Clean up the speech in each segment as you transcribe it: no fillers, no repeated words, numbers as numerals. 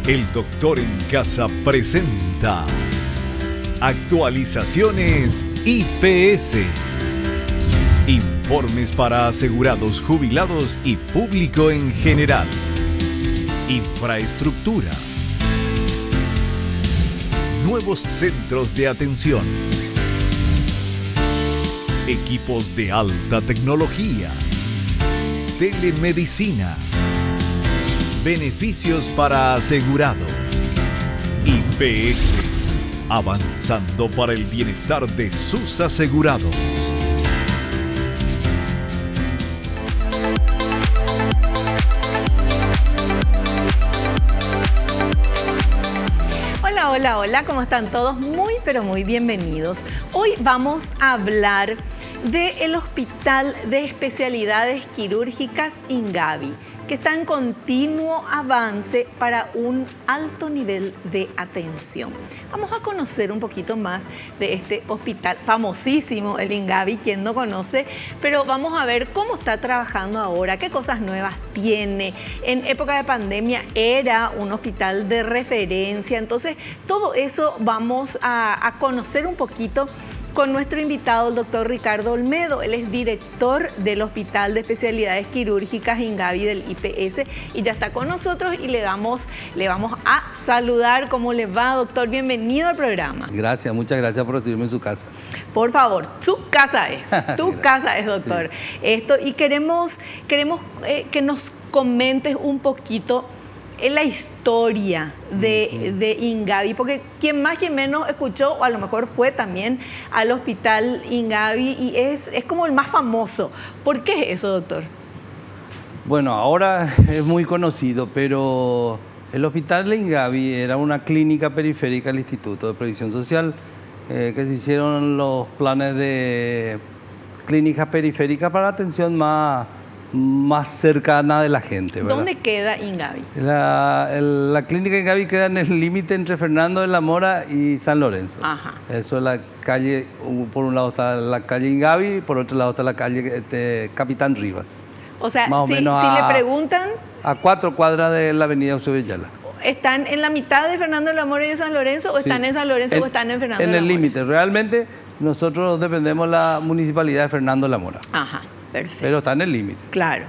El Doctor en Casa presenta Actualizaciones IPS. Informes para asegurados, jubilados y público en general. Infraestructura. Nuevos centros de atención. Equipos de alta tecnología. Telemedicina. Beneficios para asegurados. IPS. Avanzando para el bienestar de sus asegurados. Hola, ¿cómo están todos? Muy, pero muy bienvenidos. Hoy vamos a hablar del Hospital de Especialidades Quirúrgicas Ingavi, que está en continuo avance para un alto nivel de atención. Vamos a conocer un poquito más de este hospital famosísimo, el Ingavi, quien no conoce, pero vamos a ver cómo está trabajando ahora, qué cosas nuevas tiene. En época de pandemia era un hospital de referencia, entonces todo eso vamos a conocer un poquito con nuestro invitado, el doctor Ricardo Olmedo. Él es director del Hospital de Especialidades Quirúrgicas Ingavi del IPS y ya está con nosotros y le vamos a saludar. ¿Cómo le va, doctor? Bienvenido al programa. Gracias, muchas gracias por recibirme en su casa. Por favor, su casa es, casa es, doctor. Sí. Y queremos que nos comentes un poquito la historia de Ingavi, porque quien más, quien menos escuchó, o a lo mejor fue también al Hospital Ingavi, y es como el más famoso. ¿Por qué es eso, doctor? Bueno, ahora es muy conocido, pero el Hospital de Ingavi era una clínica periférica del Instituto de Previsión Social, que se hicieron los planes de clínicas periféricas para atención más cercana de la gente, ¿verdad? ¿Dónde queda Ingavi? La clínica Ingavi queda en el límite entre Fernando de la Mora y San Lorenzo. Ajá. Eso es la calle, por un lado está la calle Ingavi, por otro lado está la calle Capitán Rivas. O sea, más o menos si le preguntan... A 4 cuadras de la avenida Eusebio Ayala. ¿Están en la mitad de Fernando de la Mora y de San Lorenzo, o están en San Lorenzo o están en Fernando de la Mora? En el límite. Realmente nosotros dependemos de la municipalidad de Fernando de la Mora. Ajá. Perfecto. Pero está en el límite. Claro.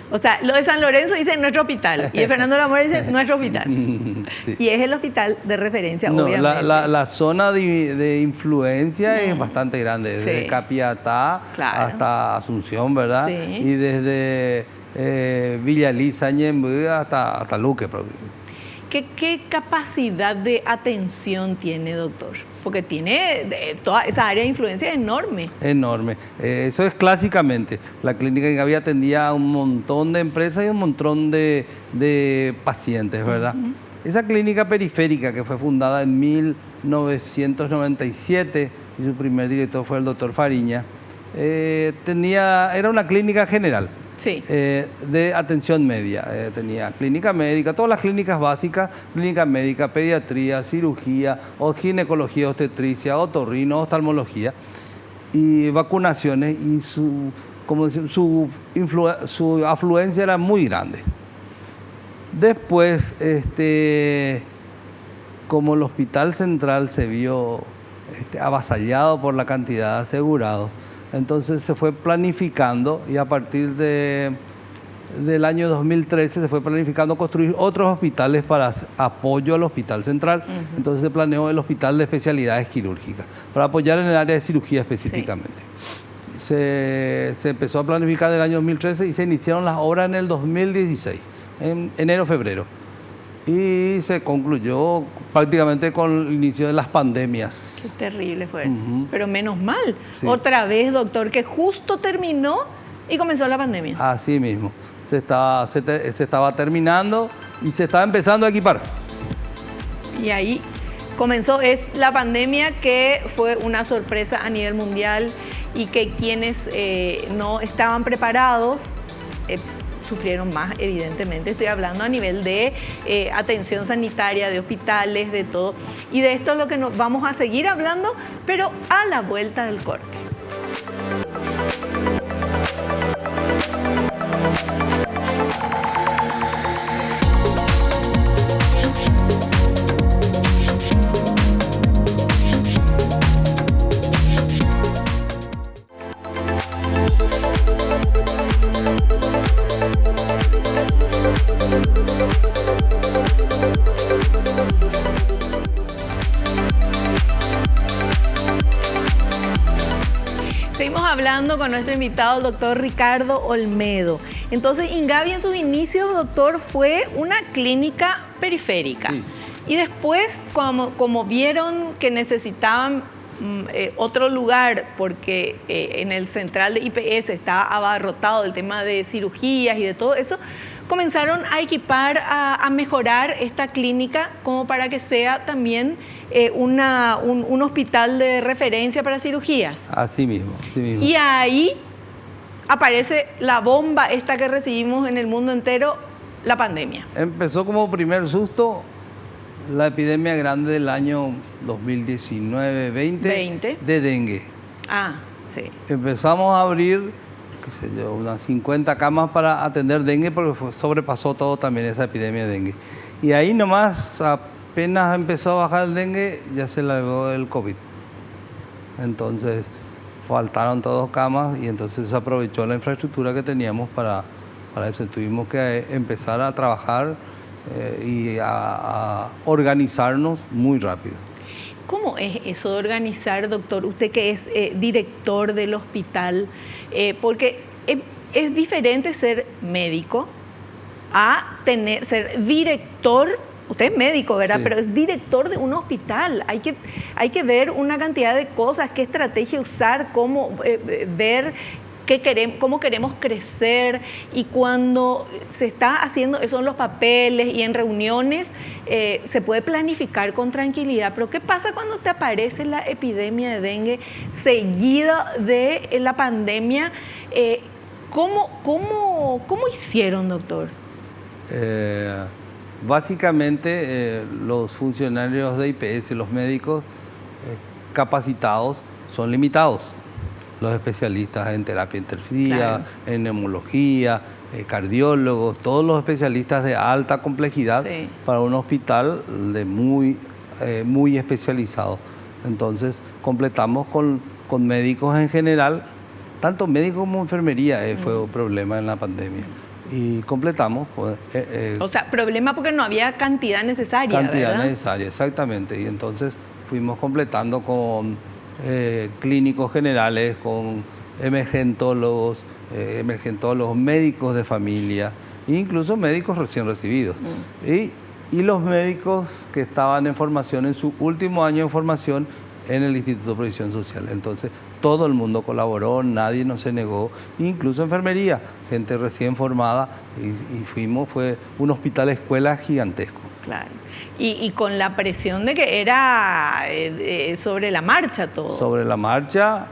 O sea, lo de San Lorenzo dice nuestro hospital y de Fernando de la Mora dice nuestro hospital. Sí. Y es el hospital de referencia, obviamente. La zona de influencia es bastante grande, desde Capiatá hasta Asunción, ¿verdad? Sí. Y desde Villa Elisa, Ñemby hasta Luque. ¿Qué capacidad de atención tiene, doctor? Porque tiene toda esa área de influencia enorme. Enorme. Eso es clásicamente. La clínica Ingavi atendía a un montón de empresas y un montón de pacientes, ¿verdad? Esa clínica periférica que fue fundada en 1997 y su primer director fue el doctor Fariña, era una clínica general. Sí. De atención media. Tenía clínica médica, todas las clínicas básicas, clínica médica, pediatría, cirugía, ginecología, obstetricia, otorrino, oftalmología y vacunaciones, y su afluencia era muy grande. Después, como el Hospital Central se vio avasallado por la cantidad de asegurados, entonces se fue planificando, y a partir del año 2013 se fue planificando construir otros hospitales para apoyo al Hospital Central. Entonces se planeó el Hospital de Especialidades Quirúrgicas, para apoyar en el área de cirugía específicamente. Sí. Se empezó a planificar en el año 2013 y se iniciaron las obras en el 2016, en enero-febrero. Y se concluyó prácticamente con el inicio de las pandemias. Qué terrible fue eso. Pero menos mal. Sí. Otra vez, doctor, que justo terminó y comenzó la pandemia. Así mismo. Se estaba terminando y se estaba empezando a equipar. Y ahí comenzó la pandemia, que fue una sorpresa a nivel mundial y que quienes no estaban preparados sufrieron más, evidentemente. Estoy hablando a nivel de atención sanitaria, de hospitales, de todo. Y de esto es lo que nos vamos a seguir hablando, pero a la vuelta del corte. hablando con nuestro invitado, el doctor Ricardo Olmedo. Entonces, Ingavi en sus inicios, doctor, fue una clínica periférica. Sí. Y después, como vieron que necesitaban otro lugar, porque en el central de IPS estaba abarrotado el tema de cirugías y de todo eso, comenzaron a equipar, a mejorar esta clínica como para que sea también un hospital de referencia para cirugías. Así mismo, así mismo. Y ahí aparece la bomba esta que recibimos en el mundo entero, la pandemia. Empezó como primer susto la epidemia grande del año 2019-20 de dengue. Ah, sí. Empezamos a abrir, qué sé yo, unas 50 camas para atender dengue porque sobrepasó todo también esa epidemia de dengue. Y ahí nomás, apenas empezó a bajar el dengue, ya se largó el COVID. Entonces faltaron todas camas y entonces se aprovechó la infraestructura que teníamos para eso. Tuvimos que empezar a trabajar y a organizarnos muy rápido. ¿Cómo es eso de organizar, doctor? Usted que es director del hospital, porque es diferente ser médico a ser director. Usted es médico, ¿verdad? Sí. Pero es director de un hospital. Hay que ver una cantidad de cosas, qué estrategia usar, cómo ver cómo queremos crecer, y cuando se está haciendo eso en los papeles y en reuniones, se puede planificar con tranquilidad. Pero ¿qué pasa cuando te aparece la epidemia de dengue seguida de la pandemia? ¿Cómo hicieron, doctor? Básicamente, los funcionarios de IPS, los médicos capacitados, son limitados. Los especialistas en terapia intensiva, claro, en neumología, cardiólogos, todos los especialistas de alta complejidad, sí, para un hospital de muy especializado. Entonces, completamos con médicos en general, tanto médicos como enfermería fue un problema en la pandemia. Y completamos. O sea, problema porque no había cantidad necesaria, Cantidad ¿verdad? necesaria, exactamente. Y entonces fuimos completando con clínicos generales, con emergentólogos, médicos de familia, e incluso médicos recién recibidos. Y los médicos que estaban en formación, en su último año de formación en el Instituto de Previsión Social. Entonces, todo el mundo colaboró, nadie nos se negó, incluso enfermería, gente recién formada, y fue un hospital escuela gigantesco. Claro. Y con la presión de que era sobre la marcha todo. Sobre la marcha,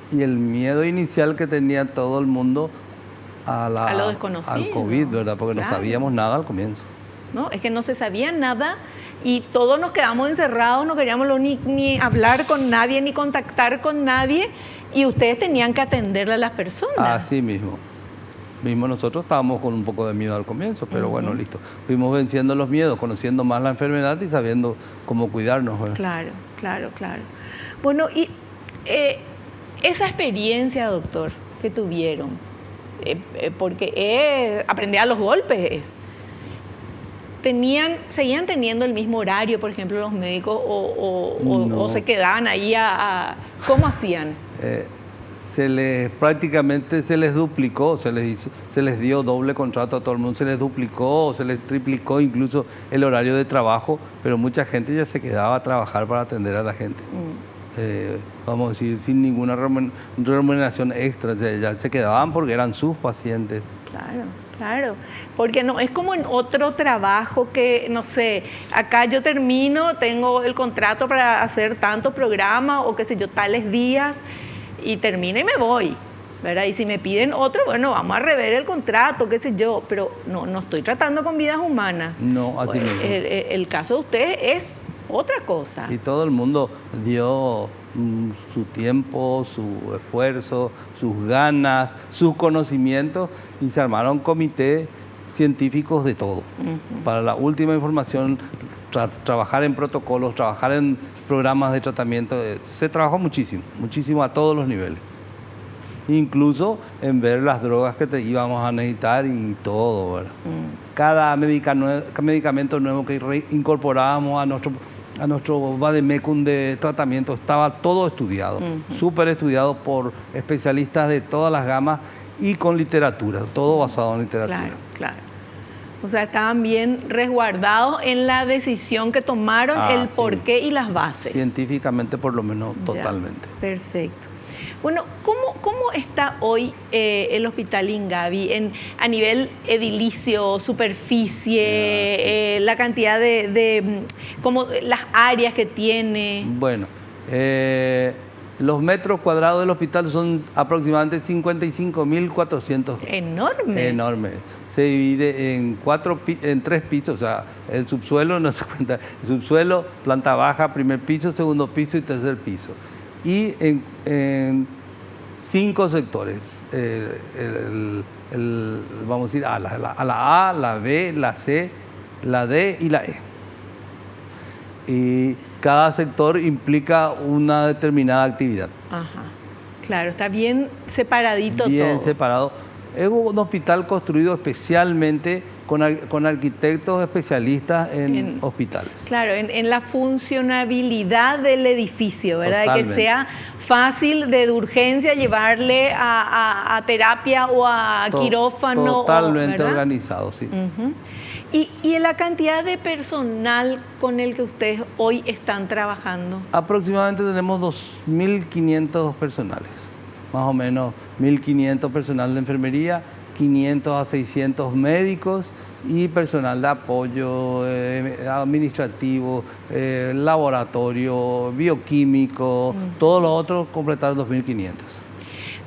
y el miedo inicial que tenía todo el mundo a lo desconocido, al COVID, ¿verdad? Porque claro, no sabíamos nada al comienzo. No, es que no se sabía nada y todos nos quedamos encerrados, no queríamos ni hablar con nadie, ni contactar con nadie, y ustedes tenían que atenderle a las personas. Así mismo. Nosotros estábamos con un poco de miedo al comienzo, pero bueno, listo. Fuimos venciendo los miedos, conociendo más la enfermedad y sabiendo cómo cuidarnos. ¿Verdad? Claro. Bueno, y esa experiencia, doctor, que tuvieron, porque aprender a los golpes, ¿seguían teniendo el mismo horario, por ejemplo, los médicos, no, o se quedaban ahí ¿cómo hacían? Prácticamente se les duplicó, se les dio doble contrato a todo el mundo, se les duplicó, se les triplicó incluso el horario de trabajo, pero mucha gente ya se quedaba a trabajar para atender a la gente. Vamos a decir, sin ninguna remuneración extra, ya se quedaban porque eran sus pacientes. Claro, porque no es como en otro trabajo que, no sé, acá yo termino, tengo el contrato para hacer tantos programas o qué sé yo, tales días, y termino y me voy, ¿verdad? Y si me piden otro, bueno, vamos a rever el contrato, qué sé yo, pero no estoy tratando con vidas humanas. No, así mismo. El caso de ustedes es otra cosa. Y todo el mundo dio su tiempo, su esfuerzo, sus ganas, sus conocimientos, y se armaron comités científicos de todo. Para la última información, trabajar en protocolos, trabajar en programas de tratamiento, se trabajó muchísimo a todos los niveles. Incluso en ver las drogas que íbamos a necesitar y todo, ¿verdad? Cada medicamento nuevo que incorporábamos a nuestro vademecum de tratamiento, estaba todo estudiado, súper estudiado por especialistas de todas las gamas y con literatura, todo basado en literatura. Claro, claro. O sea, estaban bien resguardados en la decisión que tomaron, el porqué y las bases. Científicamente, por lo menos, totalmente. Ya, perfecto. Bueno, ¿cómo está hoy el Hospital Ingavi a nivel edilicio, superficie, la cantidad como las áreas que tiene? Bueno, los metros cuadrados del hospital son aproximadamente 55.400. Enorme. Enorme. Se divide en 3 pisos, o sea, el subsuelo, no se cuenta, el subsuelo, planta baja, primer piso, segundo piso y tercer piso. Y en 5 sectores, vamos a decir, a la A, la B, la C, la D y la E. Y cada sector implica una determinada actividad. Ajá, claro, está bien separadito todo. Bien separado. Es un hospital construido especialmente con arquitectos especialistas en hospitales. Claro, en la funcionabilidad del edificio, ¿verdad? De que sea fácil de urgencia llevarle a terapia o a quirófano. Totalmente ¿verdad? Organizado, sí. ¿Y la cantidad de personal con el que ustedes hoy están trabajando? Aproximadamente tenemos 2.500 personales, más o menos 1.500 personal de enfermería, 500 a 600 médicos y personal de apoyo administrativo, laboratorio, bioquímico, todo lo otro completaron 2.500.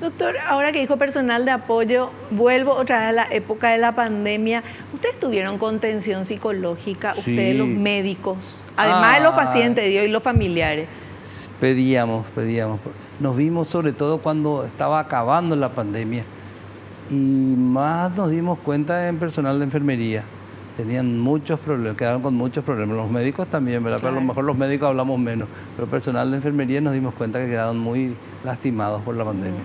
Doctor, ahora que dijo personal de apoyo, vuelvo otra vez a la época de la pandemia. ¿Ustedes tuvieron contención psicológica, sí. Ustedes los médicos, además de los pacientes y los familiares? Pedíamos. Nos vimos sobre todo cuando estaba acabando la pandemia y más nos dimos cuenta en personal de enfermería. Tenían muchos problemas, quedaron con muchos problemas. Los médicos también, ¿verdad? Claro. Pero a lo mejor los médicos hablamos menos, pero personal de enfermería nos dimos cuenta que quedaron muy lastimados por la pandemia.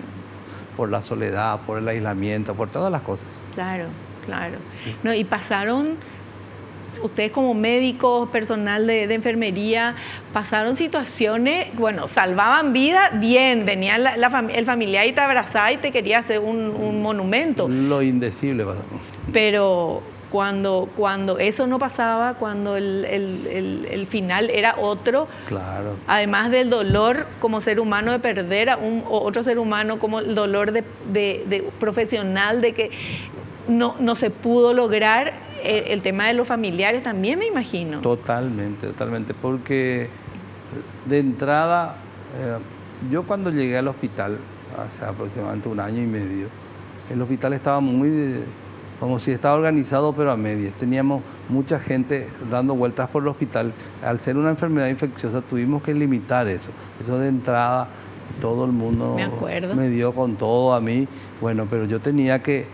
Por la soledad, por el aislamiento, por todas las cosas. Claro. No, y pasaron, ustedes como médicos, personal de enfermería, pasaron situaciones, bueno, salvaban vida, bien, venía el familiar y te abrazaba y te quería hacer un monumento. Lo indecible pasó. Pero cuando eso no pasaba, cuando el final era otro, claro. Además del dolor como ser humano de perder a otro ser humano, como el dolor de profesional de que no se pudo lograr, el tema de los familiares también, me imagino. Totalmente, porque de entrada, yo cuando llegué al hospital, hace aproximadamente 1 año y medio, el hospital estaba como si estaba organizado pero a medias. Teníamos mucha gente dando vueltas por el hospital. Al ser una enfermedad infecciosa tuvimos que limitar eso. Eso de entrada, todo el mundo me dio con todo a mí. Bueno, pero yo tenía que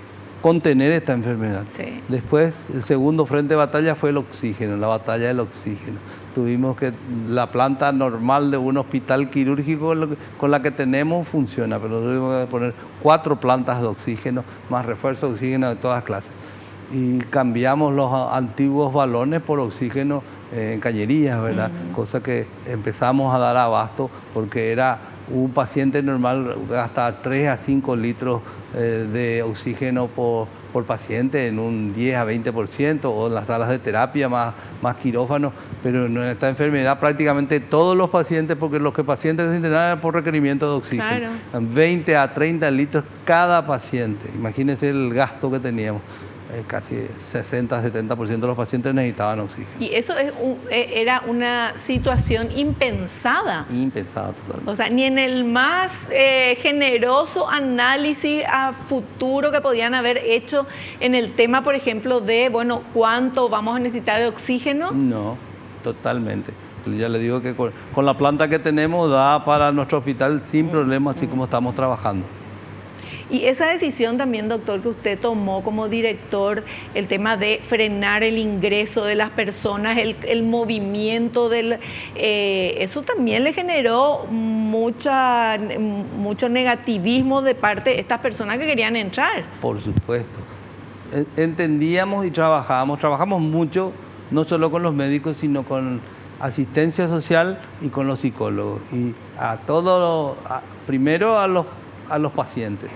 contener esta enfermedad. Sí. Después, el segundo frente de batalla fue el oxígeno, la batalla del oxígeno. Tuvimos que, la planta normal de un hospital quirúrgico con la que tenemos funciona, pero tuvimos que poner 4 plantas de oxígeno, más refuerzo de oxígeno de todas clases. Y cambiamos los antiguos balones por oxígeno en cañerías, ¿verdad? Cosa que empezamos a dar abasto porque era un paciente normal hasta 3 a 5 litros de oxígeno por paciente en un 10 a 20%, o en las salas de terapia más quirófanos, pero en esta enfermedad prácticamente todos los pacientes, porque los pacientes se internaban eran por requerimiento de oxígeno, claro. 20 a 30 litros cada paciente. Imagínense el gasto que teníamos. Casi 60-70% de los pacientes necesitaban oxígeno. Y eso era una situación impensada. Impensada totalmente. O sea, ni en el más generoso análisis a futuro que podían haber hecho en el tema, por ejemplo, de, bueno, ¿cuánto vamos a necesitar de oxígeno? No, totalmente. Ya le digo que con la planta que tenemos da para nuestro hospital sin problema, así como estamos trabajando. Y esa decisión también, doctor, que usted tomó como director, el tema de frenar el ingreso de las personas, el movimiento eso también le generó mucho negativismo de parte de estas personas que querían entrar. Por supuesto. Entendíamos y trabajamos mucho, no solo con los médicos, sino con asistencia social y con los psicólogos. Y a todos, primero a los pacientes,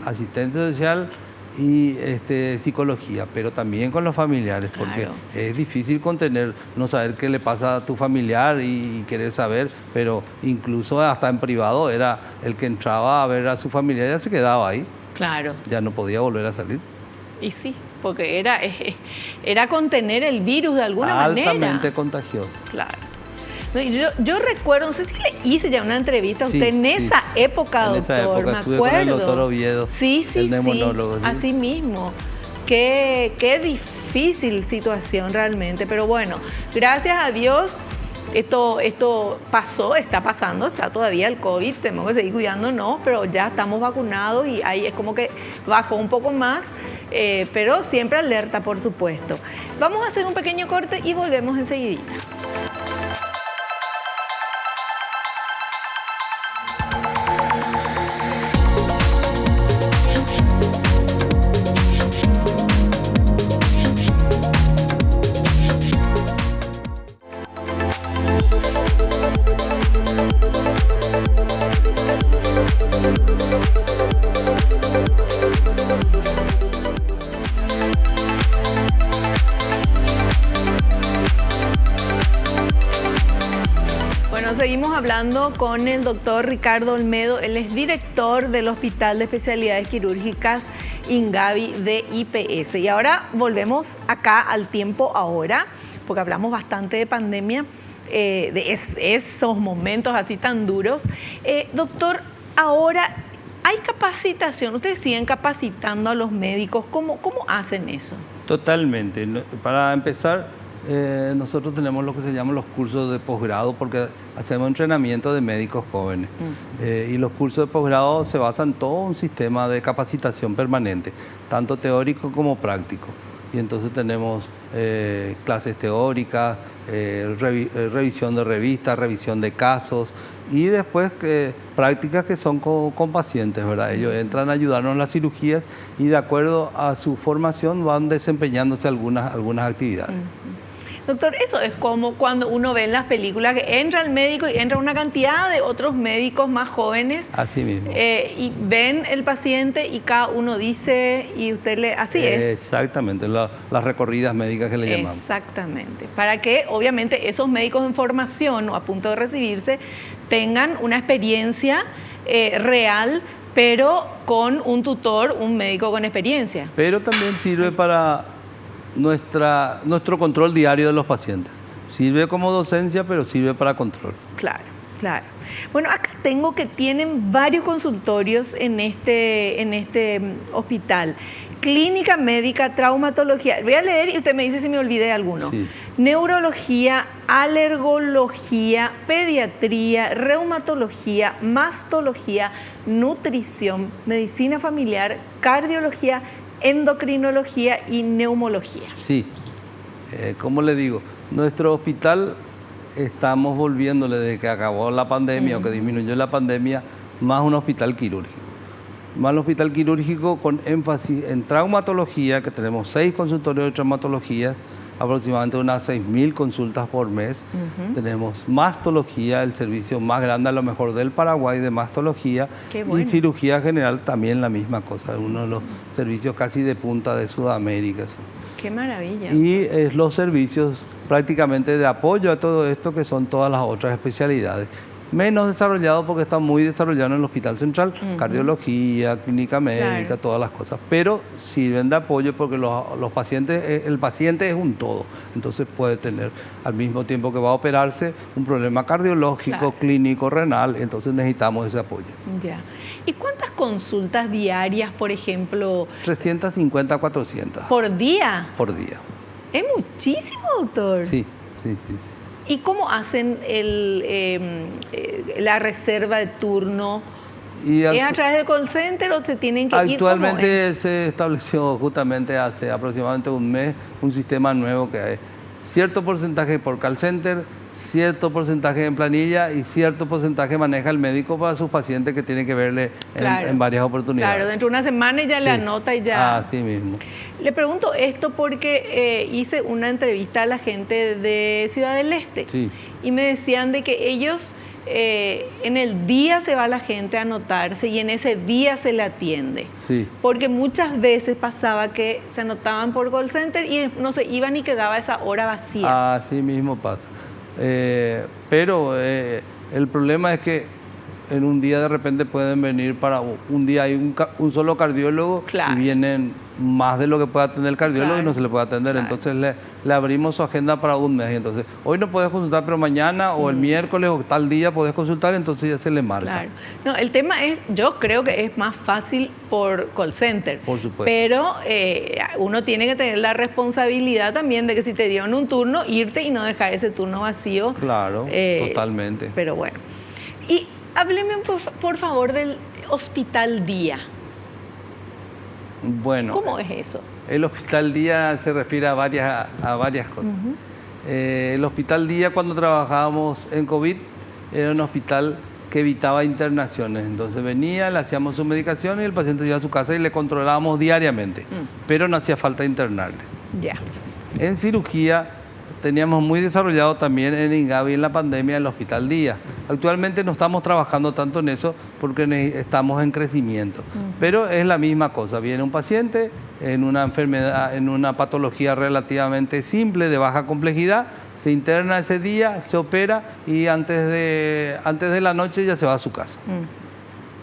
asistencia social y psicología, pero también con los familiares, porque Claro. es difícil contener, no saber qué le pasa a tu familiar y querer saber, pero incluso hasta en privado era el que entraba a ver a su familiar, ya se quedaba ahí, Claro. ya no podía volver a salir. Y sí, porque era contener el virus de alguna manera. Altamente contagioso. Claro. No, y yo recuerdo, no sé si le hice ya una entrevista a Sí, usted en sí. esa época, En doctor, esa época me estuve acuerdo. con el doctor Oviedo, sí, el neumonólogo, sí. así mismo. Qué difícil situación realmente, pero bueno, gracias a Dios esto pasó, está pasando, está todavía el COVID, tenemos que seguir cuidándonos, pero ya estamos vacunados y ahí es como que bajó un poco más, pero siempre alerta, por supuesto. Vamos a hacer un pequeño corte y volvemos enseguidita. Seguimos hablando con el doctor Ricardo Olmedo, él es director del Hospital de Especialidades Quirúrgicas Ingavi de IPS. Y ahora volvemos acá al tiempo ahora, porque hablamos bastante de pandemia, de esos momentos así tan duros. Doctor, ahora hay capacitación, ustedes siguen capacitando a los médicos, ¿cómo hacen eso? Totalmente. Para empezar, nosotros tenemos lo que se llaman los cursos de posgrado porque hacemos entrenamiento de médicos jóvenes. Y los cursos de posgrado se basan en todo un sistema de capacitación permanente, tanto teórico como práctico. Y entonces tenemos clases teóricas, revisión de revistas, revisión de casos y después prácticas que son con pacientes, ¿verdad? Ellos entran a ayudarnos en las cirugías y de acuerdo a su formación van desempeñándose algunas actividades. Doctor, eso es como cuando uno ve en las películas que entra el médico y entra una cantidad de otros médicos más jóvenes. Así mismo. Y ven el paciente y cada uno dice y usted le... Así es. Exactamente, las recorridas médicas que le llamamos. Exactamente. Para que obviamente esos médicos en formación o a punto de recibirse tengan una experiencia real, pero con un tutor, un médico con experiencia. Pero también sirve para nuestro control diario de los pacientes. Sirve como docencia, pero sirve para control. Claro, claro. Bueno, acá tengo que tienen varios consultorios en este hospital. Clínica médica, traumatología. Voy a leer y usted me dice si me olvidé alguno. Sí. Neurología, alergología, pediatría, reumatología, mastología, nutrición, medicina familiar, cardiología, endocrinología y neumología. Sí, como le digo, nuestro hospital estamos volviéndole desde que acabó la pandemia o que disminuyó la pandemia, más un hospital quirúrgico. Más un hospital quirúrgico con énfasis en traumatología, que tenemos 6 consultorios de traumatología, aproximadamente unas 6.000 consultas por mes. Tenemos mastología, el servicio más grande a lo mejor del Paraguay de mastología. Qué bueno. Y cirugía general también la misma cosa, uno de los servicios casi de punta de Sudamérica. Qué maravilla. Y los servicios prácticamente de apoyo a todo esto que son todas las otras especialidades. Menos desarrollado porque está muy desarrollado en el Hospital Central, cardiología, clínica médica, Claro. todas las cosas. Pero sirven de apoyo porque los pacientes, el paciente es un todo. Entonces puede tener al mismo tiempo que va a operarse un problema cardiológico, Claro. clínico, renal. Entonces necesitamos ese apoyo. Ya. ¿Y cuántas consultas diarias, por ejemplo, 350 a 400 por día? por día. Es muchísimo, doctor. Sí, sí, sí. ¿Y cómo hacen la reserva de turno? Y ¿Es a través del call center o se tienen que ir? actualmente se estableció justamente hace aproximadamente un mes un sistema nuevo que hay cierto porcentaje por call center, cierto porcentaje en planilla y cierto porcentaje maneja el médico para sus pacientes que tienen que verle en varias oportunidades. Claro, dentro de una semana ya le anota y ya... Así mismo. Le pregunto esto porque hice una entrevista a la gente de Ciudad del Este y me decían de que ellos en el día se va la gente a anotarse y en ese día se le atiende. Sí. Porque muchas veces pasaba que se anotaban por call center y no se iban y quedaba esa hora vacía. Así mismo pasa. Pero el problema es que en un día de repente pueden venir para un día hay un solo cardiólogo y vienen más de lo que puede atender el cardiólogo y no se le puede atender. Entonces le abrimos su agenda para un mes. Entonces, hoy no podés consultar, pero mañana o el miércoles o tal día podés consultar, entonces ya se le marca. Claro. No, el tema es, yo creo que es más fácil por call center. Por supuesto. Pero uno tiene que tener la responsabilidad también de que si te dieron un turno, irte y no dejar ese turno vacío. Claro, totalmente. Pero bueno. Y hábleme por favor del Hospital Día. Bueno, ¿cómo es eso? El Hospital Día se refiere a varias cosas. El Hospital Día, cuando trabajábamos en COVID, era un hospital que evitaba internaciones. Entonces venía, le hacíamos su medicación y el paciente iba a su casa y le controlábamos diariamente. Pero no hacía falta internarles. Ya. En cirugía teníamos muy desarrollado también en Ingavi en la pandemia el Hospital Día. Actualmente no estamos trabajando tanto en eso porque estamos en crecimiento. Pero es la misma cosa. Viene un paciente en una enfermedad, en una patología relativamente simple, de baja complejidad, se interna ese día, se opera y antes de la noche ya se va a su casa.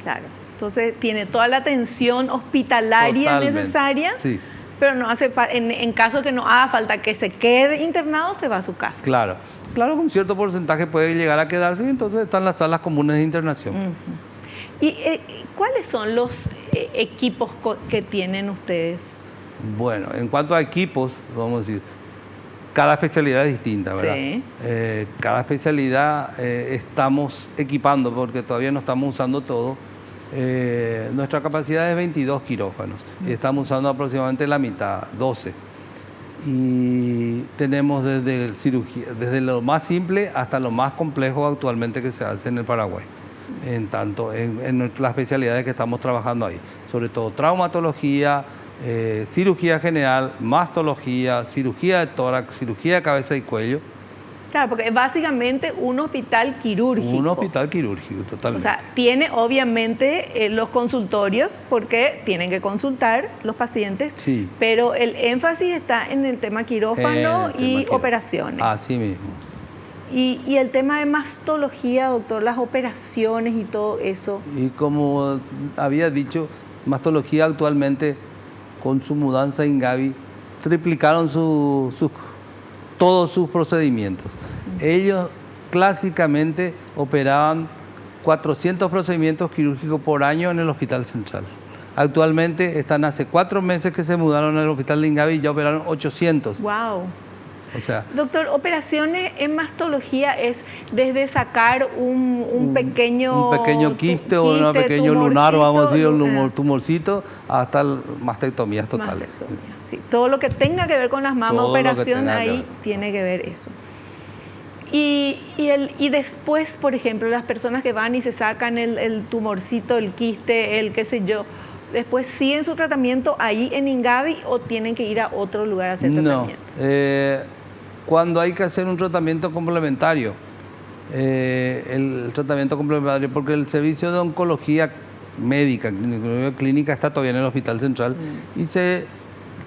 Claro. Entonces tiene toda la atención hospitalaria necesaria. Sí. Pero no hace en caso que no haga falta que se quede internado, se va a su casa. Claro, claro, un cierto porcentaje puede llegar a quedarse y entonces están las salas comunes de internación. ¿Y cuáles son los equipos que tienen ustedes? Bueno, en cuanto a equipos, vamos a decir, cada especialidad es distinta, ¿verdad? Sí. Cada especialidad estamos equipando porque todavía no estamos usando todo. Nuestra capacidad es 22 quirófanos y estamos usando aproximadamente la mitad, 12. Y tenemos desde cirugía, desde lo más simple hasta lo más complejo actualmente que se hace en el Paraguay, en las especialidades que estamos trabajando ahí, sobre todo traumatología, cirugía general, mastología, cirugía de tórax, cirugía de cabeza y cuello. Claro, porque es básicamente un hospital quirúrgico. Un hospital quirúrgico, totalmente. O sea, tiene obviamente los consultorios porque tienen que consultar los pacientes, pero el énfasis está en el tema quirófano y operaciones. Así mismo. Y el tema de mastología, doctor, las operaciones y todo eso. Y como había dicho, mastología actualmente, con su mudanza a Ingavi, triplicaron todos sus procedimientos. Ellos clásicamente operaban 400 procedimientos quirúrgicos por año en el Hospital Central. Actualmente están hace 4 meses que se mudaron al Hospital de Ingavi y ya operaron 800. ¡Wow! O sea, doctor, operaciones en mastología es desde sacar un pequeño quiste o un pequeño lunar, vamos a decir, un tumorcito, hasta mastectomías totales. Mastectomía, sí. Todo lo que tenga que ver con las mamas, operación, ahí tiene que ver eso. Y después, por ejemplo, las personas que van y se sacan el tumorcito, el quiste, el qué sé yo, después siguen su tratamiento ahí en Ingavi o tienen que ir a otro lugar a hacer tratamiento. Cuando hay que hacer un tratamiento complementario, porque el servicio de oncología médica, clínica está todavía en el Hospital Central y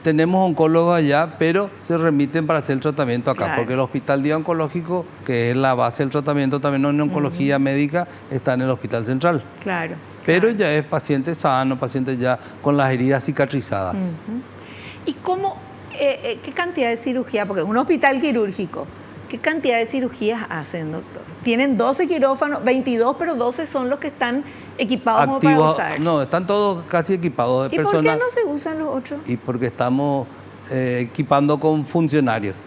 tenemos oncólogos allá, pero se remiten para hacer el tratamiento acá, porque el Hospital Día Oncológico, que es la base del tratamiento también en oncología médica, está en el Hospital Central. Claro. Pero ya es paciente sano, paciente ya con las heridas cicatrizadas. ¿Y qué cantidad de cirugía? Porque es un hospital quirúrgico. ¿Qué cantidad de cirugías hacen, doctor? Tienen 12 quirófanos, 22, pero 12 son los que están equipados como para usar. No, están todos casi equipados de personas. ¿Y por qué no se usan los otros? Y porque estamos equipando con funcionarios.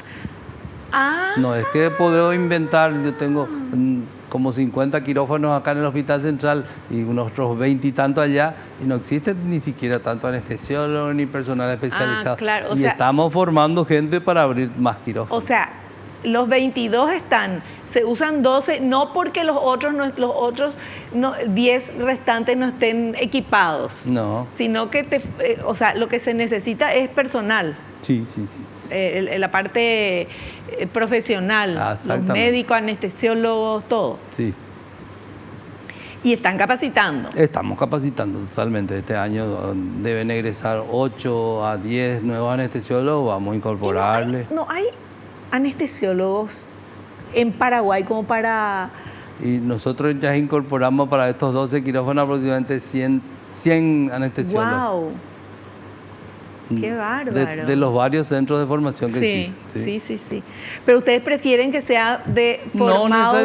No es que puedo inventar, yo tengo como 50 quirófanos acá en el Hospital Central y unos otros 20 y tanto allá, y no existe ni siquiera tanto anestesiólogo ni personal especializado. Claro, estamos formando gente para abrir más quirófanos. O sea, los 22 se usan 12, no porque los otros 10 restantes no estén equipados. No. Sino que o sea, lo que se necesita es personal. Sí. La parte profesional, los médicos, anestesiólogos, todo. Sí. Y están capacitando. Estamos capacitando totalmente. Este año deben egresar 8 a 10 nuevos anestesiólogos, vamos a incorporarles. No hay anestesiólogos en Paraguay como para... Y nosotros ya incorporamos para estos 12 quirófanos aproximadamente 100 anestesiólogos. ¡Wow! ¡Qué bárbaro! De los varios centros de formación que existen. Sí. Pero ustedes prefieren que sea formado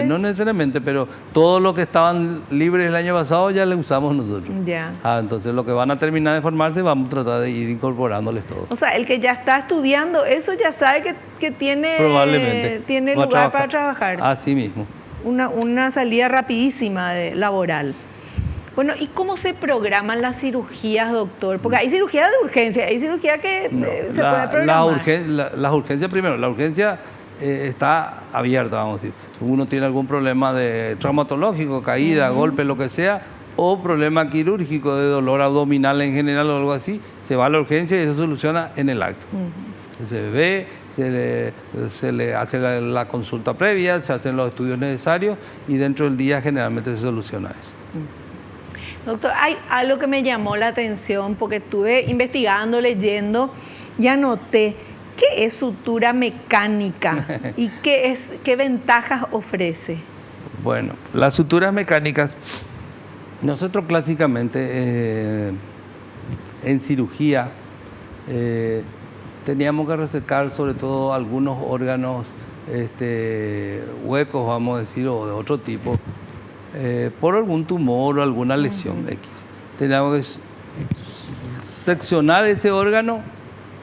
no necesariamente, pero todo lo que estaban libres el año pasado ya le usamos nosotros. Ya. Entonces lo que van a terminar de formarse vamos a tratar de ir incorporándoles todos. O sea, el que ya está estudiando, eso ya sabe que tiene, probablemente tiene lugar para trabajar. Así mismo. Una salida rapidísima laboral. Bueno, ¿y cómo se programan las cirugías, doctor? Porque hay cirugía de urgencia, hay cirugía que se puede programar. Las urgencias primero, la urgencia está abierta, vamos a decir. Uno tiene algún problema de traumatológico, caída, golpe, lo que sea, o problema quirúrgico de dolor abdominal en general o algo así, se va a la urgencia y eso se soluciona en el acto. Se ve, se le hace la consulta previa, se hacen los estudios necesarios y dentro del día generalmente se soluciona eso. Doctor, hay algo que me llamó la atención porque estuve investigando, leyendo y anoté. ¿Qué es sutura mecánica y qué ventajas ofrece? Bueno, las suturas mecánicas, nosotros clásicamente en cirugía teníamos que resecar sobre todo algunos órganos huecos, vamos a decir, o de otro tipo, por algún tumor o alguna lesión X. Teníamos que seccionar ese órgano,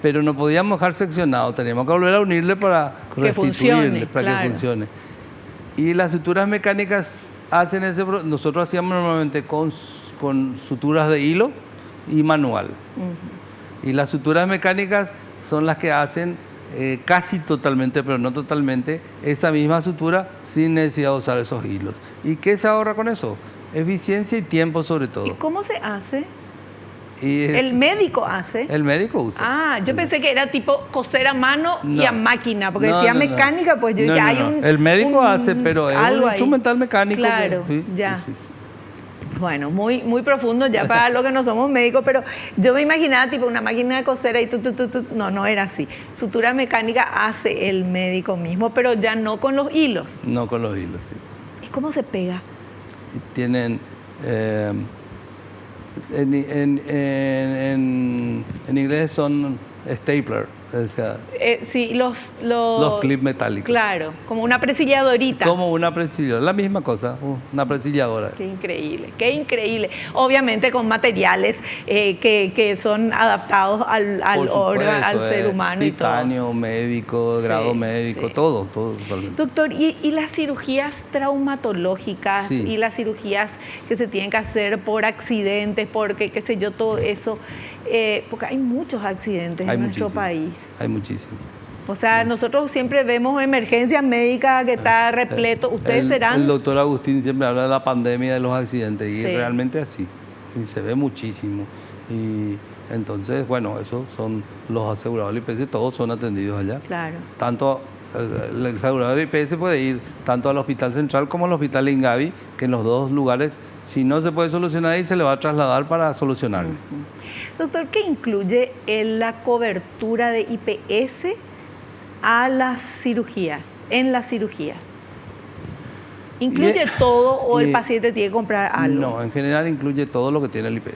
pero no podíamos dejar seccionado, teníamos que volver a unirle para que restituirle, para claro, que funcione. Y las suturas mecánicas hacen nosotros hacíamos normalmente con suturas de hilo y manual. Y las suturas mecánicas son las que hacen casi totalmente, pero no totalmente, esa misma sutura sin necesidad de usar esos hilos. ¿Y qué se ahorra con eso? Eficiencia y tiempo sobre todo. ¿Y cómo se hace? ¿El médico hace? El médico usa. Yo pensé que era tipo coser a mano y a máquina, porque decía mecánica, pues yo ya hay un... El médico hace, pero es un instrumental mecánico. Claro, ya. Sí. Bueno, muy, muy profundo ya para los que no somos médicos, pero yo me imaginaba tipo una máquina de coser y no era así. Sutura mecánica hace el médico mismo, pero ya no con los hilos. No con los hilos, sí. ¿Y cómo se pega? Tienen... en inglés son stapler, o sea, sí, los clips metálicos. Claro, como una presilladorita. Como una presilladora, la misma cosa, una presilladora. Qué increíble. Obviamente con materiales que son adaptados al órgano, al ser humano titanio, y todo. médico, grado médico, todo totalmente. Doctor, ¿y las cirugías traumatológicas y las cirugías que se tienen que hacer por accidentes, porque qué sé yo, todo eso? Porque hay muchos accidentes en nuestro país. Hay muchísimos. O sea, nosotros siempre vemos emergencias médicas que está repleto. ¿Ustedes serán? El doctor Agustín siempre habla de la pandemia de los accidentes y es realmente así. Y se ve muchísimo. Y entonces, bueno, esos son los asegurados del IPS, todos son atendidos allá. Claro. Tanto el asegurador del IPS puede ir tanto al Hospital Central como al Hospital Ingavi, que en los dos lugares, si no se puede solucionar ahí, se le va a trasladar para solucionarlo. Doctor, ¿qué incluye en la cobertura de IPS a las cirugías, en las cirugías? ¿Incluye todo o el paciente tiene que comprar algo? No, en general incluye todo lo que tiene el IPS.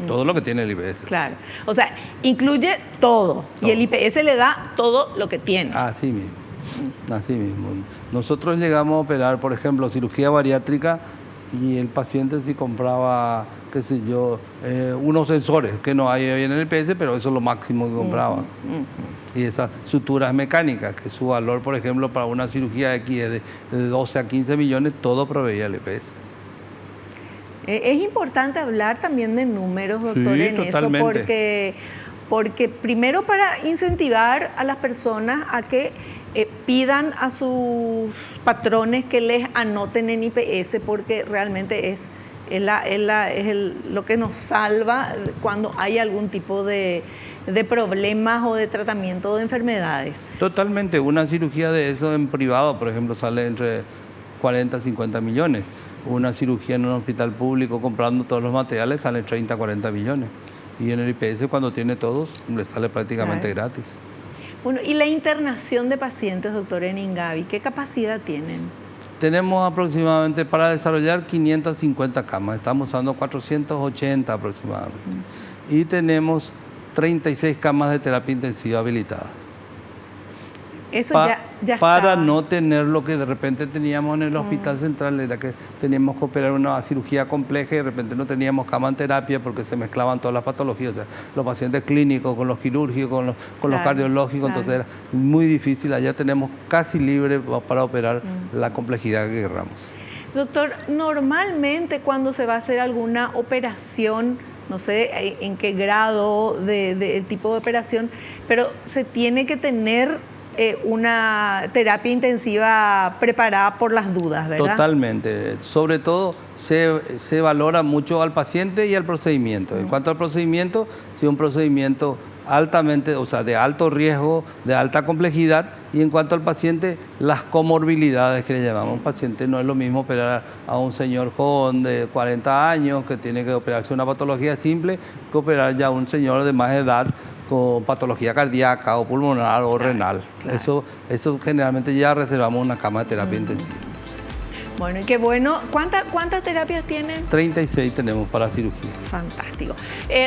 Todo lo que tiene el IPS. Claro. O sea, incluye todo. Y el IPS le da todo lo que tiene. Así mismo. Así mismo. Nosotros llegamos a operar, por ejemplo, cirugía bariátrica y el paciente sí compraba, qué sé yo, unos sensores que no hay en el IPS, pero eso es lo máximo que compraba. Y esas suturas mecánicas, que su valor, por ejemplo, para una cirugía X es de 12 a 15 millones, todo proveía el IPS. Es importante hablar también de números, doctor, en totalmente. eso, porque primero para incentivar a las personas a que pidan a sus patrones que les anoten en IPS porque realmente es lo que nos salva cuando hay algún tipo de problemas o de tratamiento de enfermedades. Totalmente, una cirugía de eso en privado, por ejemplo, sale entre 40 a 50 millones. Una cirugía en un hospital público comprando todos los materiales sale 30 a 40 millones. Y en el IPS cuando tiene todos le sale prácticamente gratis. Bueno, y la internación de pacientes, doctor, en Ingavi, ¿qué capacidad tienen? Tenemos aproximadamente para desarrollar 550 camas, estamos usando 480 aproximadamente. Y tenemos 36 camas de terapia intensiva habilitadas. Eso ya para está. no tener lo que de repente teníamos en el hospital central, era que teníamos que operar una cirugía compleja y de repente no teníamos cama en terapia porque se mezclaban todas las patologías, o sea, los pacientes clínicos con los quirúrgicos, con los cardiológicos, entonces era muy difícil. Allá tenemos casi libre para operar la complejidad que queramos. Doctor, normalmente cuando se va a hacer alguna operación, no sé en qué grado del tipo de operación, pero se tiene que tener una terapia intensiva preparada por las dudas, ¿verdad? Totalmente. Sobre todo se valora mucho al paciente y al procedimiento. En cuanto al procedimiento, si es un procedimiento altamente, o sea, de alto riesgo, de alta complejidad, y en cuanto al paciente, las comorbilidades que le llamamos. Un paciente no es lo mismo operar a un señor joven de 40 años que tiene que operarse una patología simple que operar ya a un señor de más edad con patología cardíaca o pulmonar o renal. Eso generalmente ya reservamos una cama de terapia intensiva. Bueno, y qué bueno. ¿Cuántas terapias tienen? 36 tenemos para cirugía. Fantástico.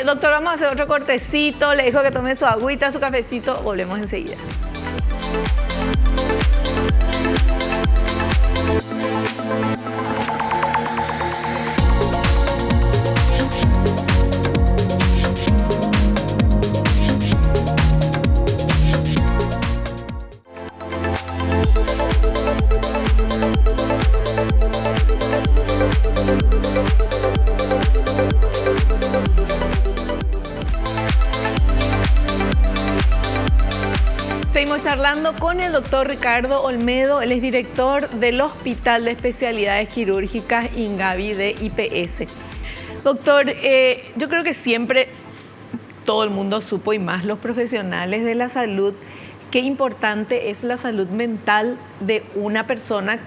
Doctor, vamos a hacer otro cortecito. Le dejo que tome su agüita, su cafecito. Volvemos enseguida. Seguimos charlando con el doctor Ricardo Olmedo, él es director del Hospital de Especialidades Quirúrgicas Ingavi de IPS. Doctor, yo creo que siempre todo el mundo supo, y más los profesionales de la salud, qué importante es la salud mental de una persona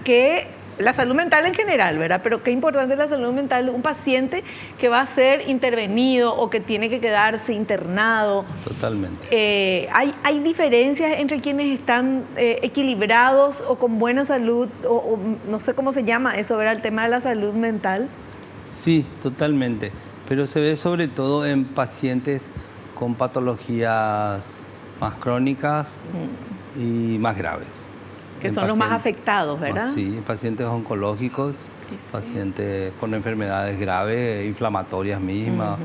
la salud mental en general, ¿verdad? Pero qué importante es la salud mental de un paciente que va a ser intervenido o que tiene que quedarse internado. Totalmente. ¿Hay diferencias entre quienes están equilibrados o con buena salud, o no sé cómo se llama eso, ¿verdad? El tema de la salud mental. Sí, totalmente. Pero se ve sobre todo en pacientes con patologías más crónicas y más graves. Que son los más afectados, ¿verdad? Sí, pacientes oncológicos, pacientes con enfermedades graves, inflamatorias mismas,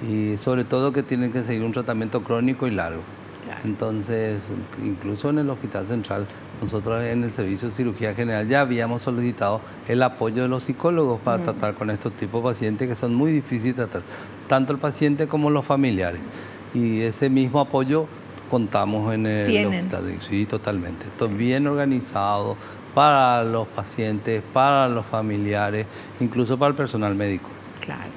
y sobre todo que tienen que seguir un tratamiento crónico y largo. Claro. Entonces, incluso en el Hospital Central, nosotros en el Servicio de Cirugía General ya habíamos solicitado el apoyo de los psicólogos para tratar con estos tipos de pacientes que son muy difíciles de tratar, tanto el paciente como los familiares. Y ese mismo apoyo contamos en el hospital. Sí, totalmente. Esto es bien organizado para los pacientes, para los familiares, incluso para el personal médico. Claro.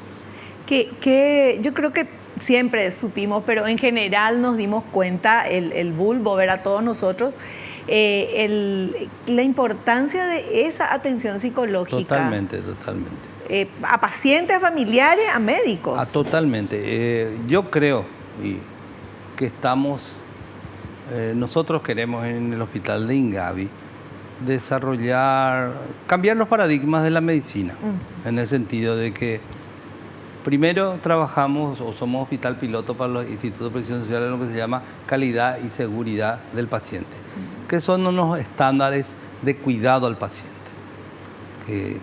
Yo creo que siempre supimos, pero en general nos dimos cuenta, el vulvo, ver a todos nosotros, la importancia de esa atención psicológica. Totalmente. A pacientes, a familiares, a médicos. Totalmente. Yo creo que nosotros queremos en el hospital de Ingavi cambiar los paradigmas de la medicina, en el sentido de que primero trabajamos o somos hospital piloto para los institutos de previsión social en lo que se llama calidad y seguridad del paciente, que son unos estándares de cuidado al paciente,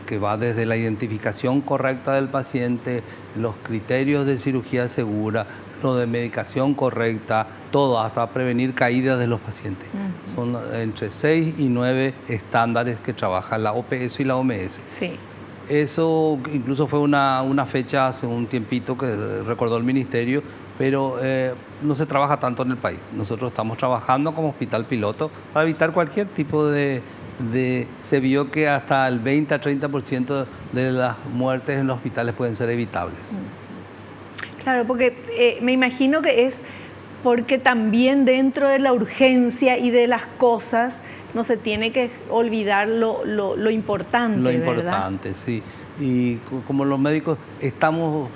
que va desde la identificación correcta del paciente, los criterios de cirugía segura, lo de medicación correcta, todo, hasta prevenir caídas de los pacientes. Son entre 6 y 9 estándares que trabaja la OPS y la OMS. Sí. Eso incluso fue una fecha hace un tiempito que recordó el ministerio, pero no se trabaja tanto en el país. Nosotros estamos trabajando como hospital piloto para evitar cualquier tipo se vio que hasta el 20 a 30% de las muertes en los hospitales pueden ser evitables. Claro, porque me imagino que es porque también dentro de la urgencia y de las cosas no se tiene que olvidar lo importante, Lo ¿verdad? importante, sí. Y como los médicos estamos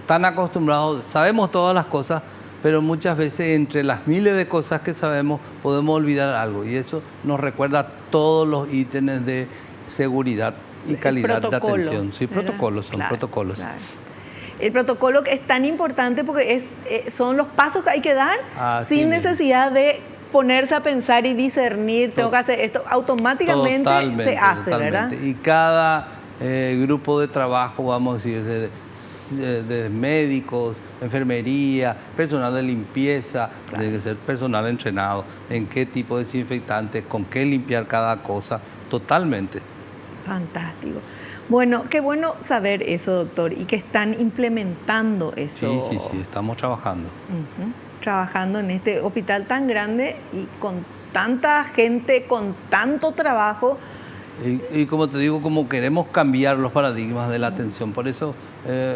tan acostumbrados, sabemos todas las cosas, pero muchas veces entre las miles de cosas que sabemos podemos olvidar algo, y eso nos recuerda todos los ítems de seguridad y calidad de atención. Sí, ¿verdad? protocolos, son protocolos. Claro. El protocolo es tan importante porque son los pasos que hay que dar sin necesidad de ponerse a pensar y discernir, tengo que hacer esto, automáticamente se hace, ¿verdad? Y cada grupo de trabajo, vamos a decir, de médicos, enfermería, personal de limpieza, Claro. tiene que ser personal entrenado en qué tipo de desinfectantes, con qué limpiar cada cosa, totalmente. Fantástico. Bueno, qué bueno saber eso, doctor, y que están implementando eso. Sí, estamos trabajando. Trabajando en este hospital tan grande y con tanta gente, con tanto trabajo. Y como te digo, como queremos cambiar los paradigmas de la atención, por eso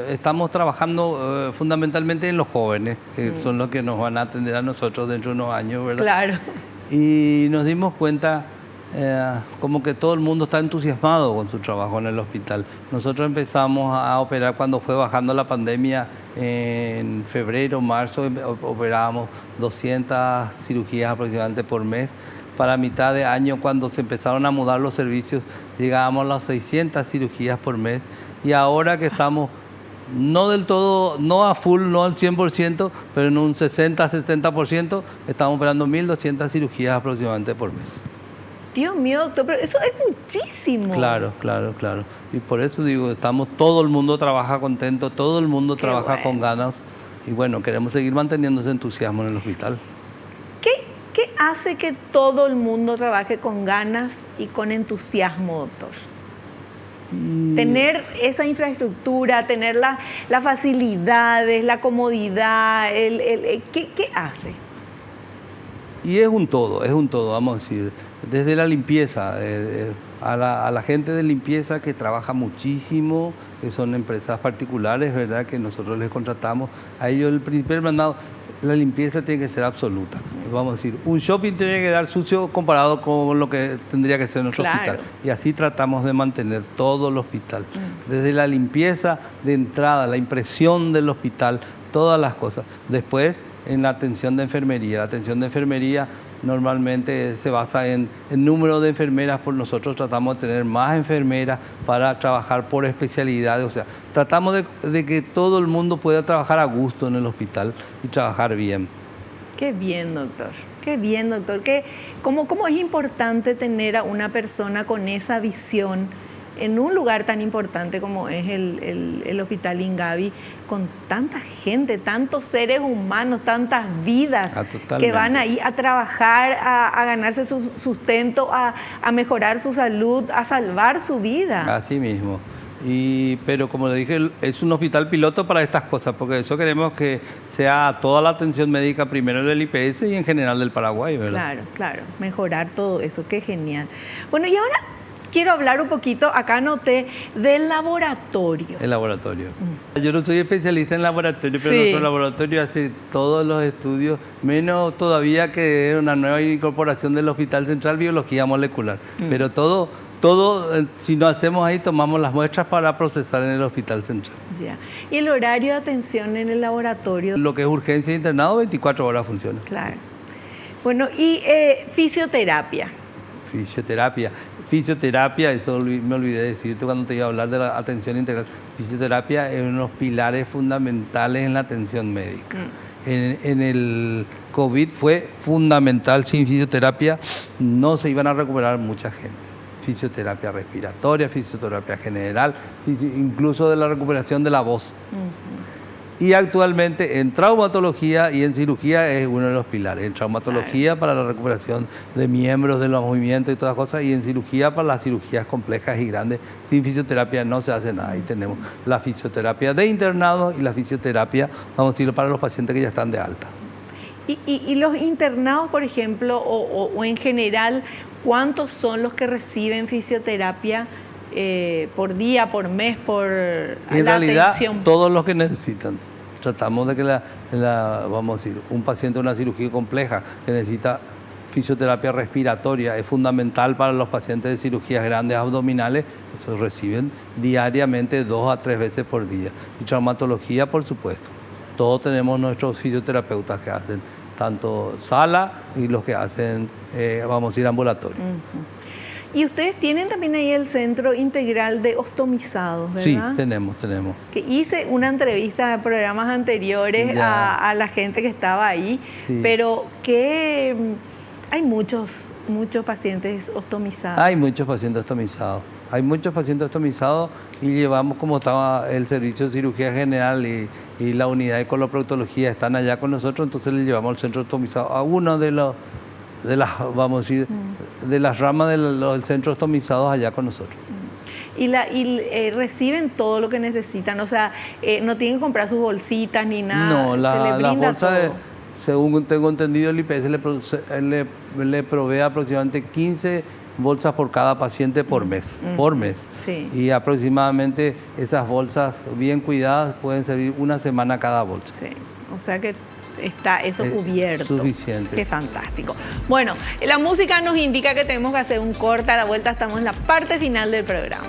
estamos trabajando fundamentalmente en los jóvenes, que son los que nos van a atender a nosotros dentro de unos años, ¿verdad? Claro. Y nos dimos cuenta como que todo el mundo está entusiasmado con su trabajo en el hospital. Nosotros empezamos a operar cuando fue bajando la pandemia en febrero, marzo, operábamos 200 cirugías aproximadamente por mes. Para mitad de año, cuando se empezaron a mudar los servicios, llegábamos a las 600 cirugías por mes. Y ahora que estamos, no del todo, no a full, no al 100%, pero en un 60-70%, estamos operando 1.200 cirugías aproximadamente por mes. Dios mío, doctor, pero eso es muchísimo. Claro. Y por eso digo, todo el mundo trabaja contento, todo el mundo trabaja con ganas. Y bueno, queremos seguir manteniendo ese entusiasmo en el hospital. ¿Qué hace que todo el mundo trabaje con ganas y con entusiasmo, doctor? Tener esa infraestructura, tener las facilidades, la comodidad, ¿qué hace? Y es un todo, vamos a decir, desde la limpieza, a la gente de limpieza que trabaja muchísimo, que son empresas particulares, ¿verdad?, que nosotros les contratamos, a ellos el principal mandado, la limpieza tiene que ser absoluta. Vamos a decir, un shopping tiene que quedar sucio comparado con lo que tendría que ser nuestro hospital. Y así tratamos de mantener todo el hospital. Desde la limpieza de entrada, la impresión del hospital, todas las cosas. Después, en la atención de enfermería. La atención de enfermería normalmente se basa en el número de enfermeras. Por nosotros tratamos de tener más enfermeras para trabajar por especialidades. O sea, tratamos de que todo el mundo pueda trabajar a gusto en el hospital y trabajar bien. Qué bien, doctor. Qué bien, doctor. ¿Cómo es importante tener a una persona con esa visión en un lugar tan importante como es el Hospital Ingavi, con tanta gente, tantos seres humanos, tantas vidas que van ahí a trabajar, a ganarse su sustento, a mejorar su salud, a salvar su vida? Así mismo. Pero como le dije, es un hospital piloto para estas cosas, porque eso queremos que sea toda la atención médica primero del IPS y en general del Paraguay, ¿verdad? Claro, mejorar todo eso, qué genial. Bueno, y ahora quiero hablar un poquito, acá anoté, del laboratorio. El laboratorio. Yo no soy especialista en laboratorio, pero nuestro laboratorio hace todos los estudios, menos todavía que una nueva incorporación del Hospital Central, biología molecular. Pero todo, si no hacemos ahí, tomamos las muestras para procesar en el Hospital Central. Ya. ¿Y el horario de atención en el laboratorio? Lo que es urgencia e internado, 24 horas funciona. Claro. Bueno, y fisioterapia. Fisioterapia, eso me olvidé de decirte cuando te iba a hablar de la atención integral. Fisioterapia es uno de los pilares fundamentales en la atención médica. En el COVID fue fundamental. Sin fisioterapia no se iban a recuperar mucha gente. Fisioterapia respiratoria, fisioterapia general, incluso de la recuperación de la voz. Y actualmente en traumatología y en cirugía es uno de los pilares. En traumatología para la recuperación de miembros, de los movimientos y todas las cosas, y en cirugía para las cirugías complejas y grandes. Sin fisioterapia no se hace nada. Ahí tenemos la fisioterapia de internado y la fisioterapia, vamos a decirlo, para los pacientes que ya están de alta. Y los internados, por ejemplo, o en general, ¿cuántos son los que reciben fisioterapia por día, por mes, por en la realidad, atención? todos los que necesitan. Tratamos de que vamos a decir, un paciente de una cirugía compleja que necesita fisioterapia respiratoria es fundamental para los pacientes de cirugías grandes abdominales. Eso reciben diariamente 2 a 3 veces por día. Y traumatología, por supuesto. Todos tenemos nuestros fisioterapeutas que hacen tanto sala y los que hacen, vamos a decir, ambulatorio. Y ustedes tienen también ahí el Centro Integral de Ostomizados, ¿verdad? Sí, tenemos. Que hice una entrevista en programas anteriores a la gente que estaba ahí, sí. Pero que hay muchos pacientes ostomizados. Hay muchos pacientes ostomizados y llevamos, como estaba el servicio de cirugía general y la unidad de coloproctología están allá con nosotros, entonces le llevamos al centro ostomizado a uno de las vamos a decir, de las ramas del centro ostomizados allá con nosotros. Y reciben todo lo que necesitan, o sea, no tienen que comprar sus bolsitas ni nada. No, las bolsas, según tengo entendido, el IPS le provee aproximadamente 15 bolsas por cada paciente por mes. Sí. Y aproximadamente esas bolsas bien cuidadas pueden servir una semana cada bolsa. Sí, o sea que está eso cubierto. Suficiente. Qué fantástico. Bueno, la música nos indica que tenemos que hacer un corte. A la vuelta estamos en la parte final del programa.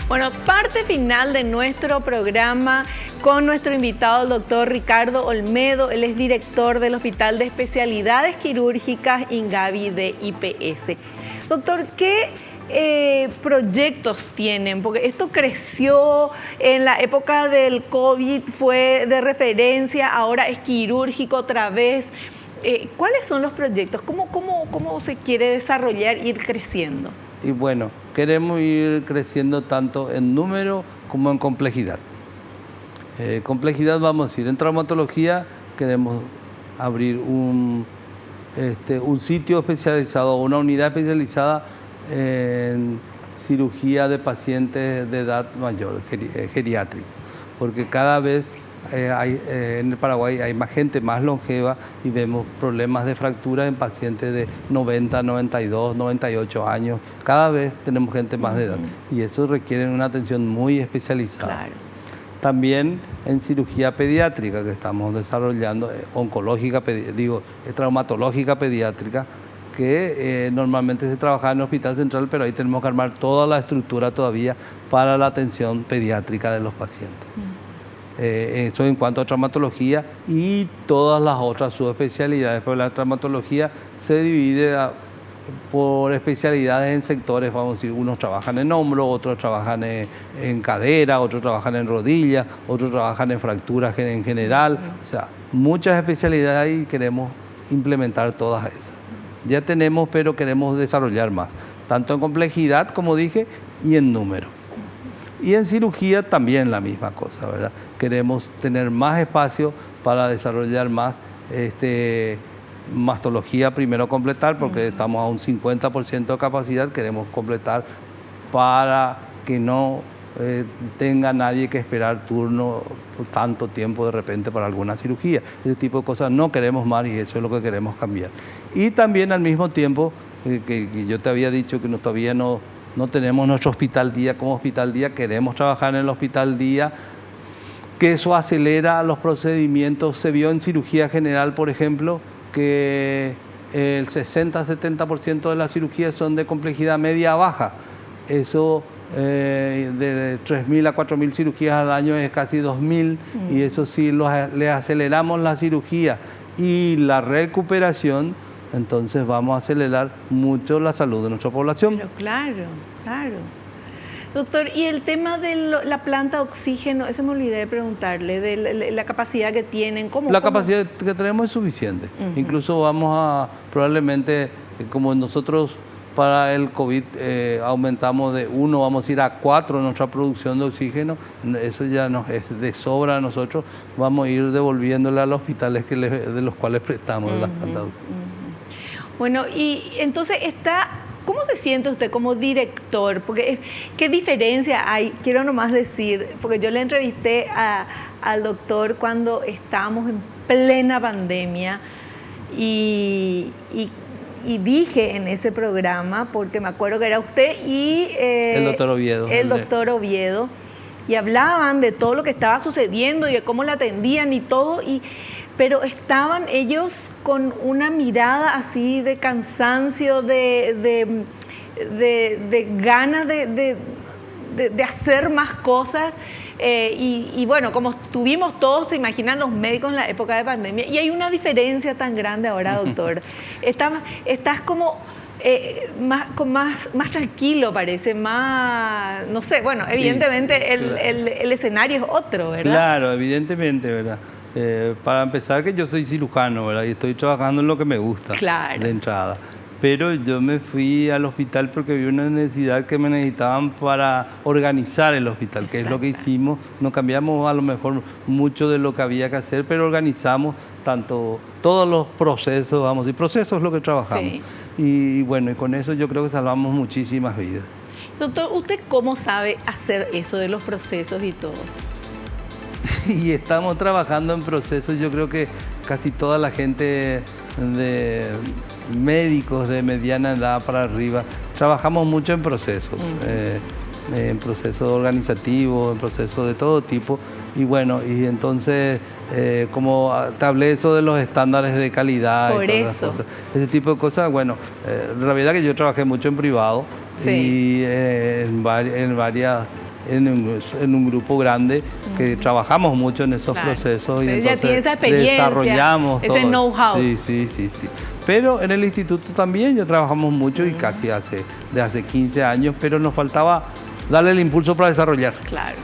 Bueno, parte final de nuestro programa con nuestro invitado, el doctor Ricardo Olmedo. Él es director del Hospital de Especialidades Quirúrgicas Ingavi de IPS. Doctor, ¿qué proyectos tienen? Porque esto creció en la época del COVID, fue de referencia, ahora es quirúrgico otra vez. ¿Cuáles son los proyectos? ¿Cómo se quiere desarrollar e ir creciendo? Y bueno, queremos ir creciendo tanto en número como en complejidad. Complejidad, vamos a decir, en traumatología queremos abrir un sitio especializado, una unidad especializada en cirugía de pacientes de edad mayor, geriátrica, porque cada vez en el Paraguay hay más gente más longeva y vemos problemas de fracturas en pacientes de 90, 92, 98 años. Cada vez tenemos gente más de edad y eso requiere una atención muy especializada. Claro. También en cirugía pediátrica que estamos desarrollando, traumatológica pediátrica, que normalmente se trabaja en el Hospital Central, pero ahí tenemos que armar toda la estructura todavía para la atención pediátrica de los pacientes. Eso en cuanto a traumatología y todas las otras subespecialidades, pero la traumatología se divide por especialidades en sectores, vamos a decir, unos trabajan en hombro, otros trabajan en cadera, otros trabajan en rodilla, otros trabajan en fracturas en general, o sea, muchas especialidades y queremos implementar todas esas. Ya tenemos, pero queremos desarrollar más, tanto en complejidad, como dije, y en número. Y en cirugía también la misma cosa, ¿verdad? Queremos tener más espacio para desarrollar más mastología, primero completar, porque estamos a un 50% de capacidad, queremos completar para que no tenga nadie que esperar turno por tanto tiempo de repente para alguna cirugía. Ese tipo de cosas no queremos más y eso es lo que queremos cambiar. Y también al mismo tiempo, que yo te había dicho que todavía no tenemos nuestro hospital día como hospital día, queremos trabajar en el hospital día, que eso acelera los procedimientos. Se vio en cirugía general, por ejemplo, que el 60-70% de las cirugías son de complejidad media baja. Eso de 3.000 a 4.000 cirugías al año es casi 2.000 y eso sí, le aceleramos la cirugía y la recuperación, entonces vamos a acelerar mucho la salud de nuestra población. Pero claro. Doctor, y el tema de la planta de oxígeno, eso me olvidé de preguntarle, de la capacidad que tienen. La capacidad que tenemos es suficiente. Incluso vamos a, probablemente, como nosotros para el COVID aumentamos de 1, vamos a ir a 4 nuestra producción de oxígeno, eso ya nos es de sobra a nosotros, vamos a ir devolviéndole a los hospitales de los cuales prestamos las plantas de oxígeno. Bueno, y entonces ¿cómo se siente usted como director? Porque ¿qué diferencia hay? Quiero nomás decir, porque yo le entrevisté al doctor cuando estábamos en plena pandemia y dije en ese programa, porque me acuerdo que era usted y el doctor Oviedo. El doctor Oviedo, y hablaban de todo lo que estaba sucediendo y de cómo la atendían y todo, pero estaban ellos con una mirada así de cansancio, de ganas de hacer más cosas. Y bueno, como estuvimos todos, se imaginan los médicos en la época de pandemia, y hay una diferencia tan grande ahora, doctor. Estás como más tranquilo, parece, más, no sé, bueno, evidentemente sí, el escenario es otro, ¿verdad? Claro, evidentemente, ¿verdad? Para empezar, que yo soy cirujano, ¿verdad? Y estoy trabajando en lo que me gusta, claro, de entrada. Pero yo me fui al hospital porque vi una necesidad que me necesitaban para organizar el hospital, que es lo que hicimos. No cambiamos a lo mejor mucho de lo que había que hacer, pero organizamos todos los procesos, vamos, y procesos es lo que trabajamos. Sí. Y bueno, y con eso yo creo que salvamos muchísimas vidas. Doctor, ¿usted cómo sabe hacer eso de los procesos y todo? Y estamos trabajando en procesos, yo creo que casi toda la gente de médicos de mediana edad para arriba, trabajamos mucho en procesos, en procesos organizativos, en procesos de todo tipo. Y bueno, y entonces, como te hablé eso de los estándares de calidad y todas esas cosas, ese tipo de cosas, bueno, la realidad es que yo trabajé mucho en privado, sí, y en un grupo grande que trabajamos mucho en esos procesos, y ya entonces tiene esa experiencia, desarrollamos ese know-how. Sí. Pero en el instituto también ya trabajamos mucho y casi de hace 15 años, pero nos faltaba darle el impulso para desarrollar. Claro.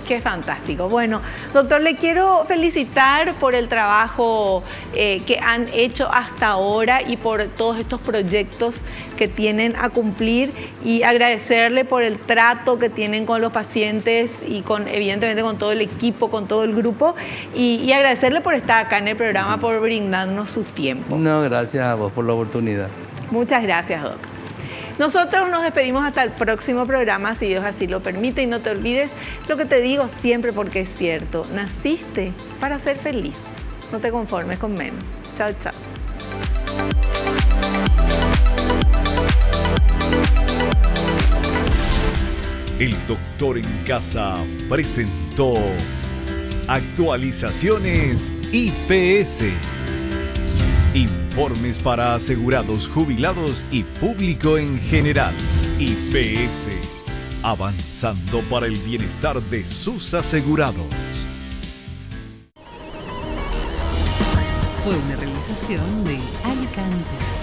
Qué fantástico. Bueno, doctor, le quiero felicitar por el trabajo que han hecho hasta ahora y por todos estos proyectos que tienen a cumplir, y agradecerle por el trato que tienen con los pacientes y evidentemente con todo el equipo, con todo el grupo, y agradecerle por estar acá en el programa, por brindarnos su tiempo. No, gracias a vos por la oportunidad. Muchas gracias, doc. Nosotros nos despedimos hasta el próximo programa, si Dios así lo permite, y no te olvides lo que te digo siempre, porque es cierto: naciste para ser feliz. No te conformes con menos. Chao, chao. El Doctor en Casa presentó Actualizaciones IPS. Informes para asegurados, jubilados y público en general. IPS, avanzando para el bienestar de sus asegurados. Fue una realización de Alicante.